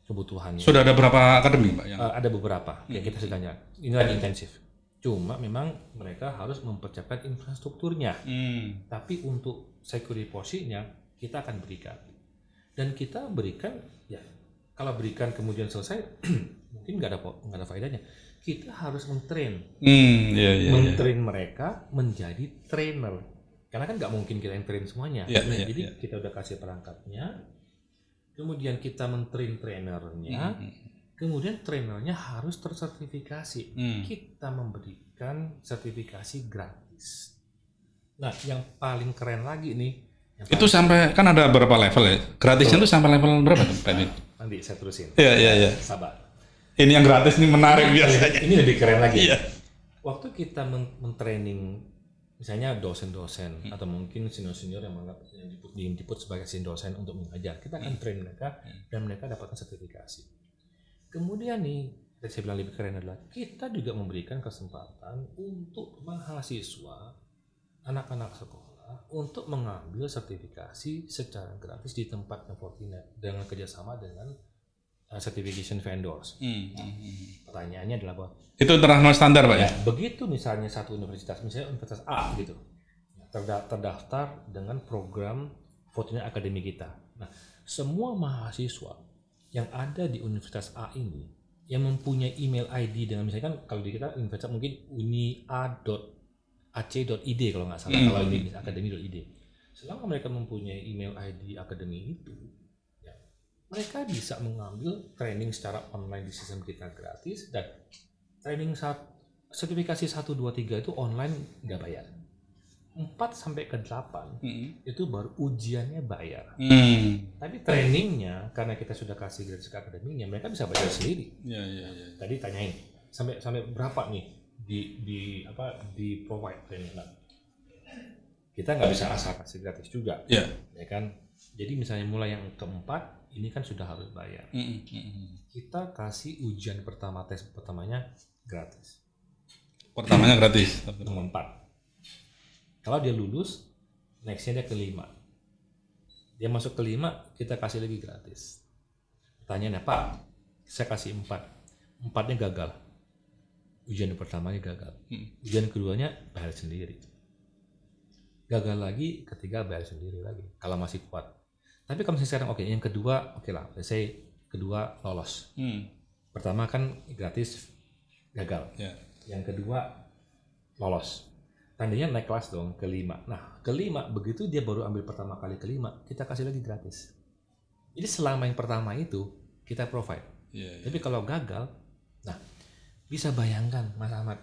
Kebutuhannya. Sudah ada berapa akademi Pak? Ada beberapa, ya kita sedangnya. Ini lagi intensif. Cuma memang mereka harus mempersiapkan infrastrukturnya. Tapi untuk security porsinya kita akan berikan. Dan kita berikan ya kalau berikan kemudian selesai mungkin nggak ada faedahnya. Kita harus mentrain mereka menjadi trainer karena kan nggak mungkin kita yang train semuanya. Jadi kita udah kasih perangkatnya, kemudian kita mentrain trainernya, kemudian trainernya harus tersertifikasi. Kita memberikan sertifikasi gratis. Nah yang paling keren lagi nih itu sampai kan ada berapa level ya? Gratisnya itu sampai level berapa tuh Pak? Nanti saya terusin. Iya. Sabar. Ini yang gratis ini menarik biasanya. Ini lebih keren lagi. Waktu kita mentraining misalnya dosen-dosen atau mungkin senior-senior yang disebut sebagai senior dosen untuk mengajar, kita akan train mereka dan mereka dapatkan sertifikasi. Kemudian nih, yang saya bilang lebih keren adalah kita juga memberikan kesempatan untuk mahasiswa, anak-anak sekolah untuk mengambil sertifikasi secara gratis di tempatnya Fortinet dengan kerjasama dengan certification vendors. Pertanyaannya adalah bahwa itu internasional standar Pak ya? Begitu misalnya satu universitas, misalnya Universitas A gitu, terdaftar dengan program Fortinet Academy kita. Nah, semua mahasiswa yang ada di Universitas A ini yang mempunyai email ID dengan misalkan kalau di kita universitas mungkin unia.ac.id kalau nggak salah, kalau ini academy.id. Selama mereka mempunyai email ID akademi itu, ya, mereka bisa mengambil training secara online di sistem kita gratis dan training sertifikasi 1, 2, 3 itu online nggak bayar. 4 sampai ke 8 itu baru ujiannya bayar. Tapi trainingnya karena kita sudah kasih gratis ke akademinya, mereka bisa bayar sendiri. Tadi tanyain sampai berapa nih di provide training. Nah, kita nggak bisa asal kasih gratis juga, ya kan? Jadi misalnya mulai yang keempat ini kan sudah harus bayar. Kita kasih ujian pertama, tes pertamanya gratis. Pertamanya gratis. Nomor 4. Kalau dia lulus, nextnya dia ke 5. Dia masuk ke 5, kita kasih lagi gratis. Pertanyaannya, Pak, saya kasih 4. 4-nya gagal. Ujian pertamanya gagal. Ujian keduanya bayar sendiri. Gagal lagi, ketiga bayar sendiri lagi. Kalau masih kuat. Tapi kalau misalnya sekarang, oke, yang kedua, oke lah. Saya kedua lolos. Pertama kan gratis, gagal. Yang kedua lolos. Tandanya naik kelas dong ke 5. Nah, ke 5 begitu dia baru ambil pertama kali ke 5, kita kasih lagi gratis. Jadi selama yang pertama itu kita provide. Tapi kalau gagal, nah bisa bayangkan Mas Ahmad,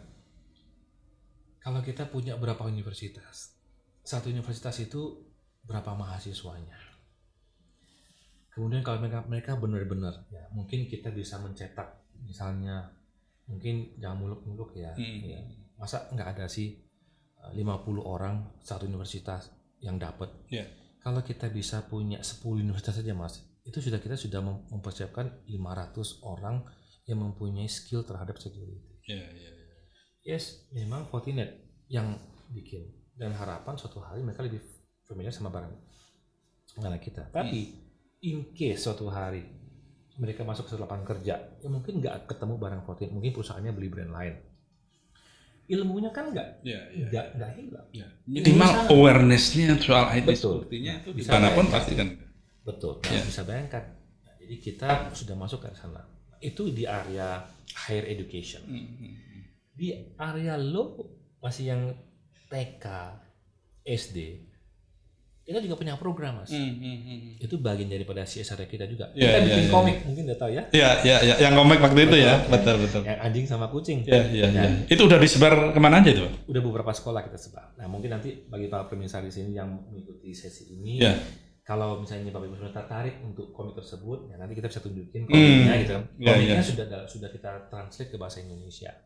kalau kita punya berapa universitas, satu universitas itu berapa mahasiswanya. Kemudian kalau mereka benar-benar, ya mungkin kita bisa mencetak, misalnya mungkin jangan muluk-muluk ya, ya. Masa nggak ada sih 50 orang satu universitas yang dapat. Kalau kita bisa punya 10 universitas saja Mas, itu kita sudah mempersiapkan 500 orang yang mempunyai skill terhadap security. Yes, memang Fortinet yang bikin, dan harapan suatu hari mereka lebih familiar sama barang kita. Tapi in case suatu hari mereka masuk ke lapangan kerja, ya mungkin nggak ketemu barang Fortinet, mungkin perusahaannya beli brand lain. Ilmunya kan nggak hilang. Minimal awareness-nya soal IT sepertinya itu dimanapun pasti kan. Betul. Bisa bayangkan. Nah, jadi kita sudah masuk ke sana. Itu di area higher education. Di area low masih yang TK, SD. Kita juga punya program Mas. Itu bagian daripada CSR kita juga. Kita bikin komik, mungkin udah tahu ya. Iya, yang komik waktu itu ya. Betul. Yang anjing sama kucing. Iya. Itu udah disebar kemana aja tuh? Udah beberapa sekolah kita sebar. Nah, mungkin nanti bagi para pemirsa di sini yang mengikuti sesi ini, kalau misalnya Bapak Ibu sudah tertarik untuk komik tersebut, ya nanti kita bisa tunjukin komiknya gitu. Komiknya sudah kita translate ke bahasa Indonesia.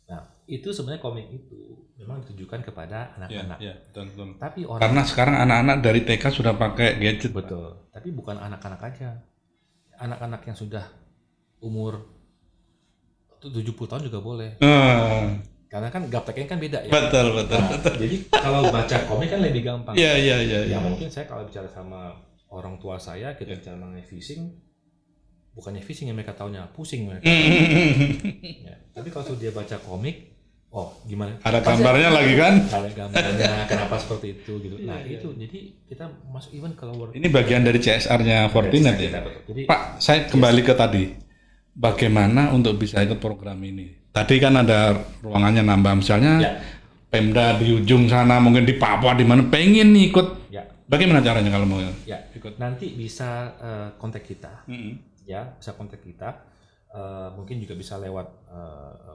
Nah, itu sebenarnya komik itu memang ditujukan kepada anak-anak. Betul. Tapi karena sekarang anak-anak dari TK sudah pakai gadget. Betul. Tapi bukan anak-anak aja. Anak-anak yang sudah umur 70 tahun juga boleh. Karena kan gapteknya kan beda ya. Betul. Jadi kalau baca komik kan lebih gampang. Iya. Ya mungkin saya kalau bicara sama orang tua saya, kita bicara mengenai phishing, bukannya phishing yang mereka taunya, pusing mereka. Ya. Tapi kalau dia baca komik, gimana? Ada gambarnya lagi kan? Ada gambarnya, kenapa seperti itu gitu. Nah itu, jadi kita masuk even kalau ini bagian dari CSR-nya Fortinet ya. Jadi, Pak, saya kembali ke tadi. Bagaimana untuk bisa ikut program ini? Tadi kan ada ruangannya nambah, misalnya Pemda di ujung sana, mungkin di Papua, di mana pengen ikut. Bagaimana caranya kalau mau ikut? Nanti bisa kontak kita. Bisa kontak kita. Mungkin juga bisa lewat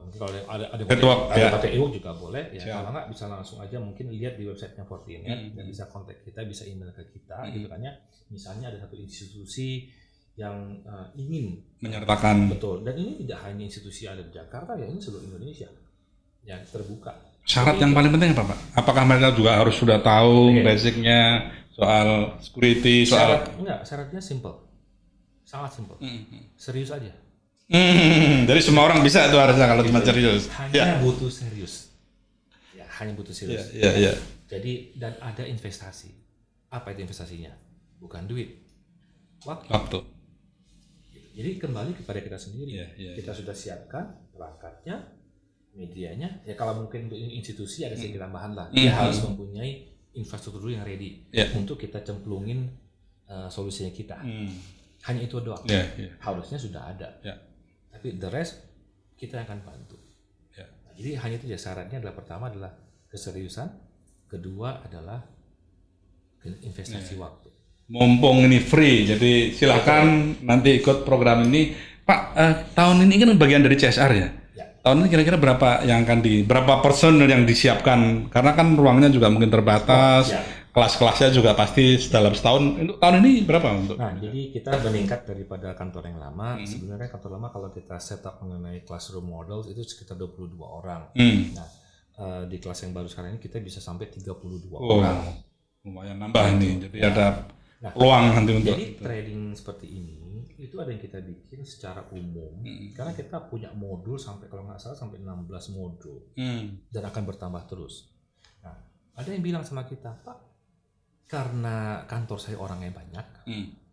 mungkin kalau ada PTU juga boleh ya. Kalau nggak bisa langsung aja mungkin lihat di websitenya Fortinet dan bisa kontak kita, bisa email ke kita gitu kan ya. Misalnya ada satu institusi yang ingin menyertakan. Betul. Dan ini tidak hanya institusi yang ada di Jakarta ya, ini seluruh Indonesia yang terbuka. Syarat yang paling penting apa Pak? Apakah mereka juga harus sudah tahu basicnya soal security, syaratnya simple, sangat simple, serius aja. Jadi semua orang bisa itu harusnya kalau cuma serius. Hanya butuh serius. Ya, hanya butuh serius. Iya. Jadi dan ada investasi. Apa itu investasinya? Bukan duit, waktu. Jadi kembali kepada kita sendiri. Kita sudah siapkan perangkatnya, medianya. Ya kalau mungkin untuk institusi ada sedikit tambahan lah. Dia harus mempunyai infrastruktur yang ready untuk kita cemplungin solusinya kita. Hanya itu doang. Harusnya sudah ada. Tapi the rest kita akan bantu. Nah, jadi hanya itu ya, syaratnya adalah pertama adalah keseriusan, kedua adalah investasi waktu. Mumpung ini free, jadi silakan nanti ikut program ini. Pak, tahun ini kan bagian dari CSR ya? Tahun ini kira-kira berapa yang akan berapa personel yang disiapkan? Karena kan ruangnya juga mungkin terbatas, kelas-kelasnya juga pasti dalam setahun. Untuk tahun ini berapa untuk? Nah, jadi kita meningkat daripada kantor yang lama. Sebenarnya kantor lama kalau kita setup mengenai classroom models itu sekitar 22 orang. Nah, di kelas yang baru sekarang ini kita bisa sampai 32 orang. Lumayan nambah ini. Jadi ada Nah, peluang nanti untuk jadi trading seperti ini itu ada yang kita bikin secara umum karena kita punya modul sampai kalau nggak salah sampai 16 modul dan akan bertambah terus. Nah, ada yang bilang sama kita, Pak, karena kantor saya orangnya banyak,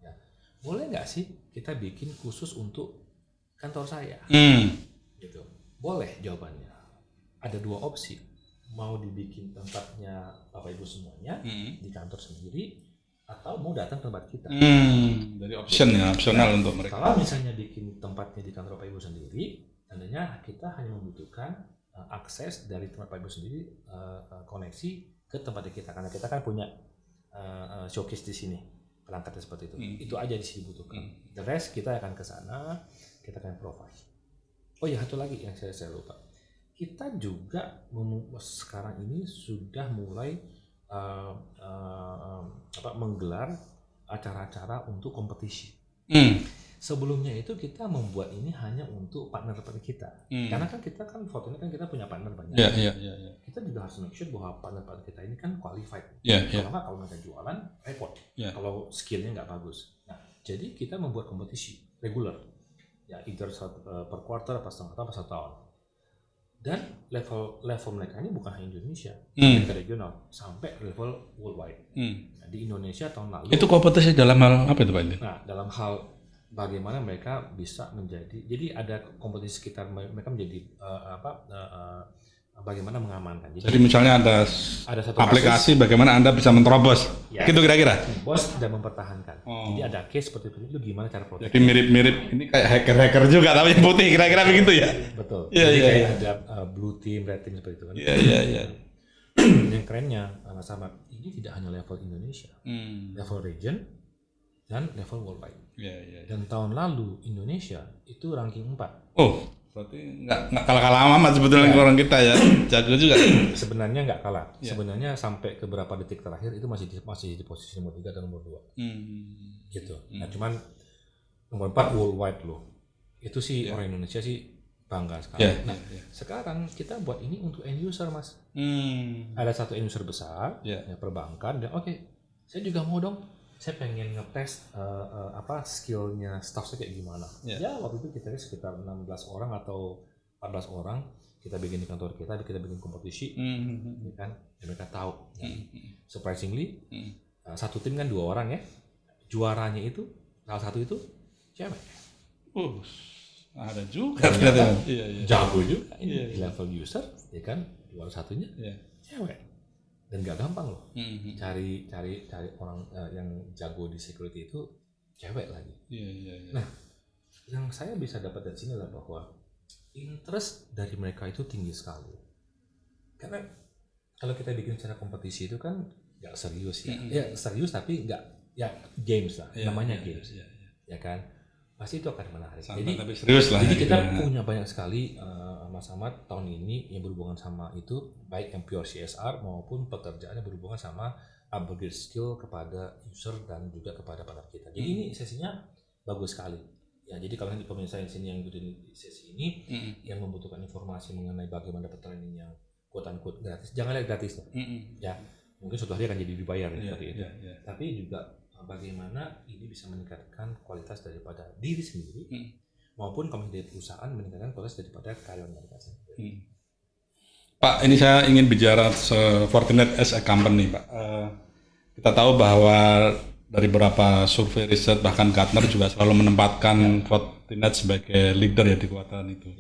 ya, boleh nggak sih kita bikin khusus untuk kantor saya? Gitu. Boleh jawabannya. Ada 2 opsi. Mau dibikin tempatnya Bapak Ibu semuanya di kantor sendiri, atau mau datang ke tempat kita. Dari option ya, opsional untuk mereka. Kalau misalnya bikin tempatnya di kantor Bapak Ibu sendiri, tandanya kita hanya membutuhkan akses dari tempat Bapak Ibu sendiri, koneksi ke tempatnya kita, karena kita kan punya showcase di sini, perangkatnya seperti itu. Itu aja di sini dibutuhkan. The rest kita akan ke sana, kita akan provide. Oh ya, satu lagi yang saya lupa. Kita juga sekarang ini sudah mulai menggelar acara-acara untuk kompetisi. Sebelumnya itu kita membuat ini hanya untuk partner-partner kita, karena kan kita kan Fortinet kan kita punya partner banyak. Kita juga harus make sure bahwa partner-partner kita ini kan qualified. Kalau nggak, kalau mereka jualan repot. Kalau skillnya nggak bagus. Nah, jadi kita membuat kompetisi regular, ya either per quarter, per setengah tahun, per 1 tahun. Dan level mereka ini bukan hanya Indonesia, mereka regional sampai level worldwide. Nah, di Indonesia tahun lalu itu kompetisi dalam hal apa itu Pak? Nah, dalam hal bagaimana mereka bisa menjadi, jadi ada kompetisi sekitar mereka menjadi bagaimana mengamankan. Jadi misalnya ada satu aplikasi bagaimana Anda bisa menerobos, gitu kira-kira. Bos dan mempertahankan. Jadi ada case seperti itu gimana cara protek. Jadi mirip-mirip ini kayak hacker juga tapi yang putih kira-kira begitu ya. Betul. Jadi kayak ada blue team, red team seperti itu kan. Iya. Yang kerennya sama ini tidak hanya level Indonesia, level region dan level worldwide. Dan tahun lalu Indonesia itu ranking 4. Oh, berarti nggak kalah-kalah amat sebetulnya orang kita ya, jago juga. Sebenarnya nggak kalah. Sebenarnya sampai ke beberapa detik terakhir itu masih di posisi nomor 3 dan nomor 2. Gitu. Nah, cuman nomor 4 worldwide loh. Itu sih orang Indonesia sih bangga sekali. Sekarang kita buat ini untuk end user, Mas. Ada satu end user besar, ya perbankan, dan saya juga mau dong. Saya pengen ngetes skillnya staff saya kayak gimana. Ya waktu itu kita sekitar 16 orang atau 14 orang kita bikin di kantor kita bikin kompetisi, ya kan? Dan mereka tahu. Surprisingly, satu tim kan 2 orang ya. Juaranya itu salah satu itu cewek. Ada juga. Jago juga ini di level user, ya kan? Juara satunya cewek. Dan gak gampang loh cari orang yang jago di security itu cewek lagi. Nah, yang saya bisa dapat dari sini adalah bahwa interest dari mereka itu tinggi sekali. Karena kalau kita bikin secara kompetisi itu kan gak serius ya. Ya serius tapi gak, ya games lah, namanya games. Ya kan? Pasti itu akan menarik. Tapi serius lah. Jadi kita punya banyak sekali Mas Ahmad tahun ini yang berhubungan sama itu, baik yang pure CSR maupun pekerjaannya berhubungan sama upgrade skill kepada user dan juga kepada partner kita. Jadi ini sesinya bagus sekali. Ya, jadi kalau nanti pemirsa di sini yang ikutin sesi ini yang membutuhkan informasi mengenai bagaimana dapat training yang quote-unquote gratis, jangan lihat gratis. Ya, mungkin suatu hari akan jadi dibayar seperti itu. Tapi juga bagaimana ini bisa meningkatkan kualitas daripada diri sendiri maupun kami dari perusahaan meningkatkan kualitas daripada karyawan mereka sendiri. Pak, ini saya ingin bicara Fortinet as a company, Pak. Kita tahu bahwa dari beberapa survei riset bahkan Gartner juga selalu menempatkan Fortinet sebagai leader ya di kekuatan itu.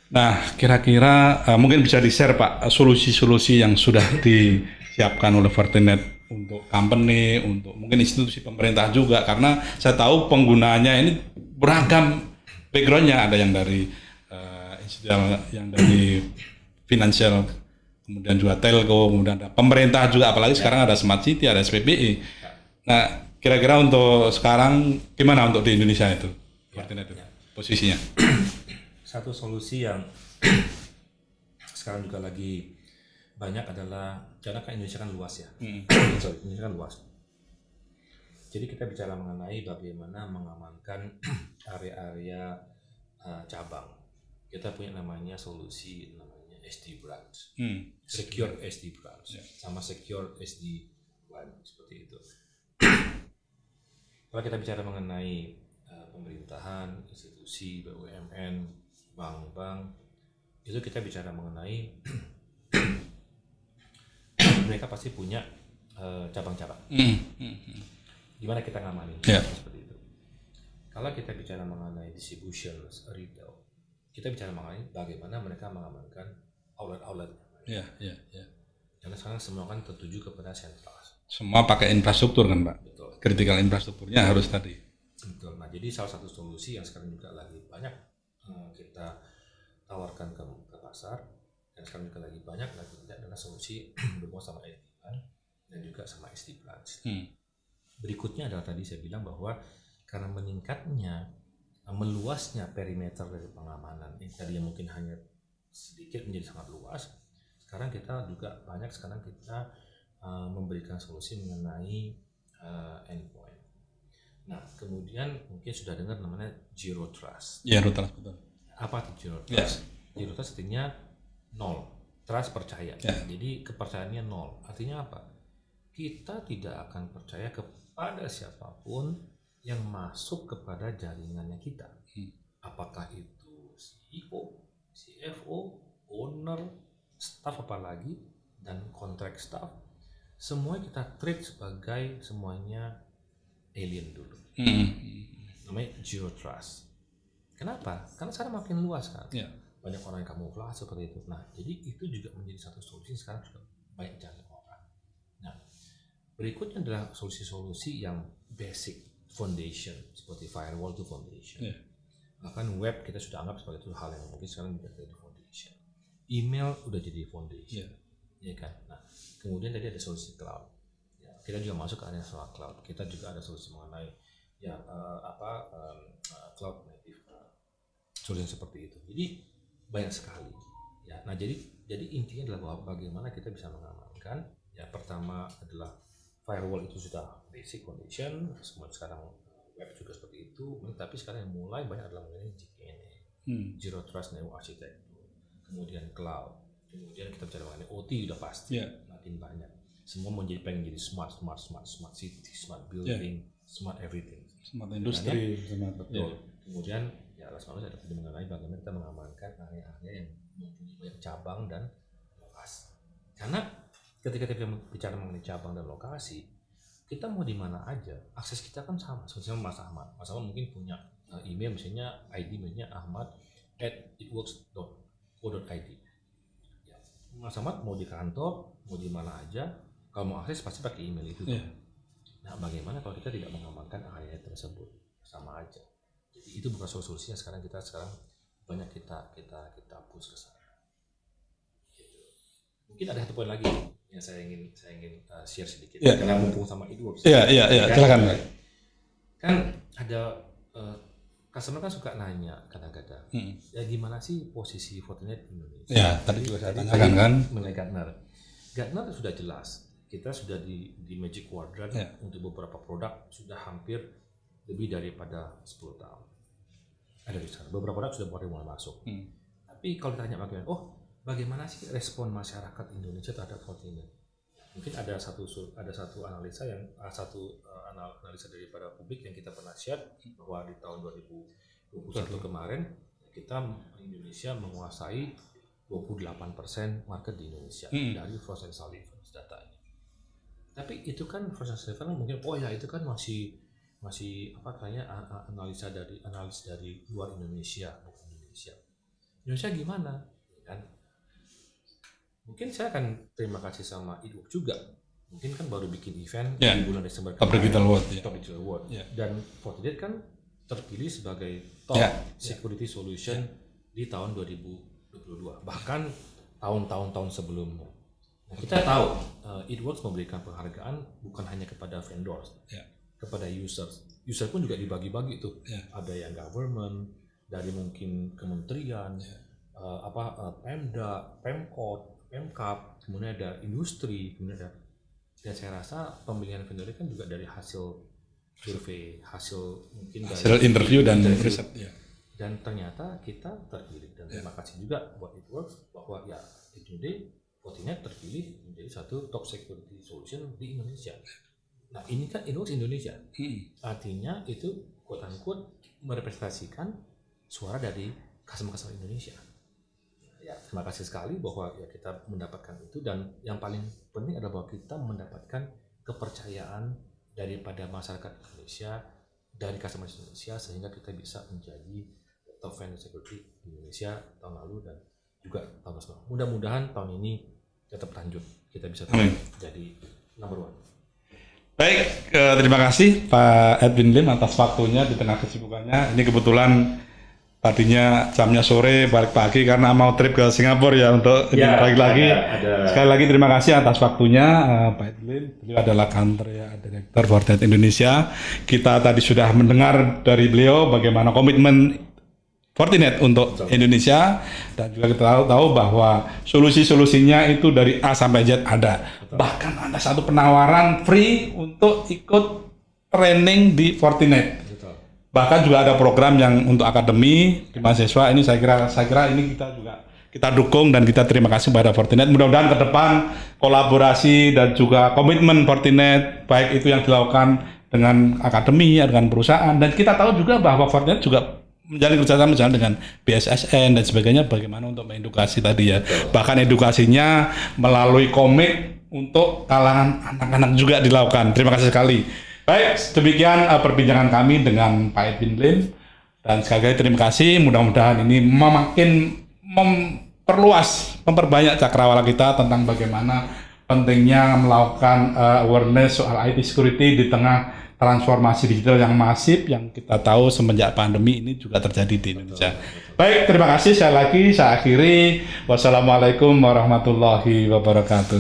Nah, kira-kira mungkin bisa di-share Pak solusi-solusi yang sudah disiapkan oleh Fortinet untuk company, untuk mungkin institusi pemerintah juga, karena saya tahu penggunaannya ini beragam backgroundnya, ada yang dari institusi, yang dari financial, kemudian juga telco, kemudian ada pemerintah juga, apalagi sekarang ada smart city, ada SPBE. Nah, kira-kira untuk sekarang gimana untuk di Indonesia itu Fortinet itu posisinya? Satu solusi yang sekarang juga lagi banyak adalah, karena kan Indonesia kan luas ya. Indonesia kan luas. Jadi kita bicara mengenai bagaimana mengamankan area-area cabang. Kita punya namanya solusi namanya SD branch, secure SD branch, sama secure SD WAN seperti itu. Kalau kita bicara mengenai pemerintahan, institusi, BUMN, bank-bank, itu kita bicara mengenai mereka pasti punya cabang-cabang. Gimana kita ngamani seperti itu. Kalau kita bicara mengenai distribution, retail, kita bicara mengenai bagaimana mereka mengamankan outlet-outlet. Karena sekarang semua kan tertuju kepada sentral. Semua pakai infrastruktur kan Pak? Betul. Critical infrastrukturnya harus tadi. Betul. Nah jadi salah satu solusi yang sekarang juga lagi banyak kita tawarkan ke pasar, dan sekarang juga lagi banyak adalah solusi berhubungan sama SD Plan dan juga sama SD Plan. Berikutnya adalah tadi saya bilang bahwa karena meningkatnya, meluasnya perimeter dari pengamanan yang tadinya mungkin hanya sedikit menjadi sangat luas, sekarang kita juga banyak kita memberikan solusi mengenai endpoint. Nah kemudian mungkin sudah dengar namanya Zero Trust. Zero Trust, betul. Apa itu Zero Trust? Zero Trust artinya nol, trust percaya. Jadi kepercayaannya nol. Artinya apa? Kita tidak akan percaya kepada siapapun yang masuk kepada jaringannya kita. Apakah itu CEO, CFO, owner, staff apalagi, dan kontrak staff, semua kita treat sebagai semuanya alien dulu. Namanya Zero Trust. Kenapa? Karena sekarang makin luas kan. Banyak orang yang kamuflase seperti itu. Nah, jadi itu juga menjadi satu solusi sekarang juga banyak cari orang. Nah, berikutnya adalah solusi-solusi yang basic foundation seperti firewall itu foundation. Bahkan web kita sudah anggap sebagai itu hal yang mungkin sekarang juga jadi foundation. Email udah jadi foundation, ya kan. Nah, kemudian tadi ada solusi cloud. Kita juga masuk ke area soal cloud. Kita juga ada solusi mengenai cloud native solusi seperti itu. Jadi banyak sekali. Ya, nah jadi intinya adalah bahwa bagaimana kita bisa mengamankan. Ya, pertama adalah firewall itu sudah basic foundation, semua sekarang web juga seperti itu. Tapi sekarang yang mulai banyak adalah mengenai ZTNA, Zero Trust Network Architecture, kemudian cloud, kemudian kita bicara mengenai OT udah pasti, makin banyak. Semua pengen jadi smart city, smart building, smart everything, smart industri, betul. Kemudian ya last ada mengenai bagaimana kita mengamankan area-area yang mempunyai banyak cabang dan lokasi. Karena ketika kita bicara mengenai cabang dan lokasi, kita mau di mana aja, akses kita kan sama. Misalnya Mas Ahmad mungkin punya email, misalnya ID misalnya ahmad@itworks.co.id. Ya, Mas Ahmad mau di kantor, mau di mana aja, kalau mau akses pasti pakai email itu. Nah, bagaimana kalau kita tidak mengamankan area tersebut? Sama aja. Jadi itu bukan solusinya sekarang banyak kita push ke sana. Gitu. Mungkin ada satu poin lagi yang saya ingin share sedikit. Karena mumpung sama Itworks. Silakan. Kan ada customer kan suka nanya kadang-kadang, ya gimana sih posisi Fortinet Indonesia? Ya, tadi juga saya tanyakan kan. Mengenai Gartner sudah jelas. Kita sudah di Magic Quadrant untuk beberapa produk sudah hampir lebih daripada 10 tahun. Ada di sana. Beberapa produk sudah mulai masuk. Tapi kalau ditanya bagaimana sih respon masyarakat Indonesia terhadap Fortinet? Mungkin ada satu analisa analisa daripada publik yang kita pernah share bahwa di tahun 2021 kemarin kita Indonesia menguasai 28% market di Indonesia dari Frost & Sullivan datanya. Tapi itu kan Frost & Sullivan mungkin itu kan masih analis dari luar Indonesia, bukan Indonesia. Indonesia gimana? Kan? Mungkin saya akan terima kasih sama Itworks juga. Mungkin kan baru bikin event di bulan Desember kemarin. Top Digital Award. Dan Fortinet kan terpilih sebagai top security solution di tahun 2022. Bahkan tahun-tahun sebelumnya. Nah, kita tahu Itworks memberikan penghargaan bukan hanya kepada vendors, kepada users. User pun juga dibagi-bagi tuh. Ada yang government, dari mungkin kementerian, Pemda, Pemkot, Pemkap, kemudian ada industri, kemudian ada. Dan saya rasa pemilihan vendor kan juga dari hasil survei, hasil interview dan riset. Dan ternyata kita terpilih. Dan terima kasih juga buat Itworks bahwa Fortinet terpilih menjadi satu top security solution di Indonesia. Nah ini kan Indonesia, artinya itu quote unquote merepresentasikan suara dari customer Indonesia. Ya, terima kasih sekali bahwa ya kita mendapatkan itu, dan yang paling penting adalah bahwa kita mendapatkan kepercayaan daripada masyarakat Indonesia, dari customer Indonesia, sehingga kita bisa menjadi top vendor security di Indonesia tahun lalu dan juga tahun depan. Mudah-mudahan tahun ini tetap lanjut, kita bisa jadi number one. Baik, terima kasih Pak Edwin Lim atas waktunya di tengah kesibukannya. Ini kebetulan tadinya jamnya sore, balik pagi karena mau trip ke Singapura ya untuk balik lagi. Sekali lagi terima kasih atas waktunya Pak Edwin. Beliau adalah Country Director Fortinet Indonesia. Kita tadi sudah mendengar dari beliau bagaimana komitmen Fortinet untuk Indonesia, dan juga kita tahu bahwa solusi-solusinya itu dari A sampai Z ada. Bahkan ada satu penawaran free untuk ikut training di Fortinet. Bahkan juga ada program yang untuk akademi di mahasiswa. Ini saya kira ini kita dukung dan kita terima kasih pada Fortinet. Mudah-mudahan ke depan kolaborasi dan juga komitmen Fortinet baik itu yang dilakukan dengan akademi, dengan perusahaan, dan kita tahu juga bahwa Fortinet juga menjalin kerjasama misalnya dengan BSSN dan sebagainya, bagaimana untuk mengedukasi tadi ya. Bahkan edukasinya melalui komik untuk kalangan anak-anak juga dilakukan. Terima kasih sekali. Baik, demikian perbincangan kami dengan Pak Edwin Lim, dan sekali lagi terima kasih. Mudah-mudahan ini makin memperbanyak cakrawala kita tentang bagaimana pentingnya melakukan awareness soal IT security di tengah transformasi digital yang masif yang kita tahu semenjak pandemi ini juga terjadi di Indonesia. Baik, terima kasih sekali lagi. Saya akhiri. Wassalamualaikum warahmatullahi wabarakatuh.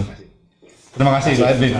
Terima kasih Pak Edwin.